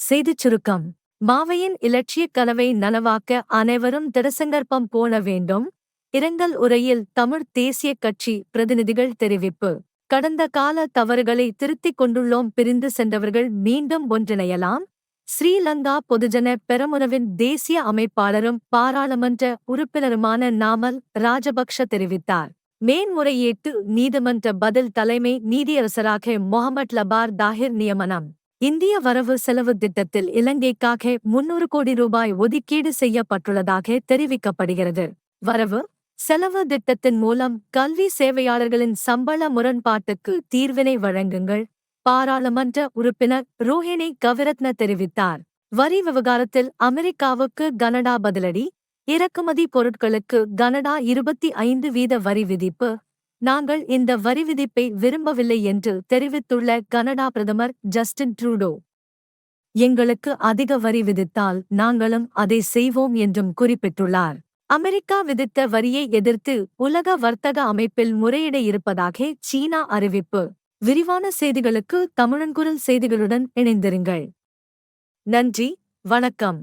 செய்திச் சுருக்கம். மாவையின் இலட்சியக் கனவை நனவாக்க அனைவரும் திடசங்கற்பம் போட வேண்டும். இரங்கல் உரையில் தமிழ்த் தேசியக் கட்சி பிரதிநிதிகள் தெரிவிப்பு. கடந்த கால தவறுகளை திருத்திக் கொண்டுள்ளோம். பிரிந்து சென்றவர்கள் மீண்டும் ஒன்றிணையலாம். ஸ்ரீலங்கா பொதுஜன பெரமுனவின் தேசிய அமைப்பாளரும் பாராளுமன்ற உறுப்பினருமான நாமல் ராஜபக்ஷ தெரிவித்தார். மேன்முறையீட்டு நீதிமன்ற பதில் தலைமை நீதியரசராக மொஹமட் லபார் தாஹிர் நியமனம். இந்திய வரவு செலவு திட்டத்தில் இலங்கைக்காக 300 கோடி ரூபாய் ஒதுக்கீடு செய்யப்பட்டுள்ளதாக தெரிவிக்கப்படுகிறது. வரவு செலவு திட்டத்தின் மூலம் கல்வி சேவையாளர்களின் சம்பள முரண்பாட்டுக்கு தீர்வினை வழங்குங்கள். பாராளுமன்ற உறுப்பினர் ரோஹிணி கவிரத்ன தெரிவித்தார். வரி விவகாரத்தில் அமெரிக்காவுக்கு கனடா பதிலடி. இறக்குமதி பொருட்களுக்கு கனடா 25% வரி விதிப்பு. நாங்கள் இந்த வரி விதிப்பை விரும்பவில்லை என்று தெரிவித்துள்ள கனடா பிரதமர் ஜஸ்டின் ட்ரூடோ. எங்களுக்கு அதிக வரி விதித்தால் நாங்களும் அதை செய்வோம் என்றும் குறிப்பிட்டுள்ளார். அமெரிக்கா விதித்த வரியை எதிர்த்து உலக வர்த்தக அமைப்பில் முறையிட இருப்பதாக சீனா அறிவிப்பு. விரிவான செய்திகளுக்கு தமிழன்குரல் செய்திகளுடன் இணைந்திருங்கள். நன்றி, வணக்கம்.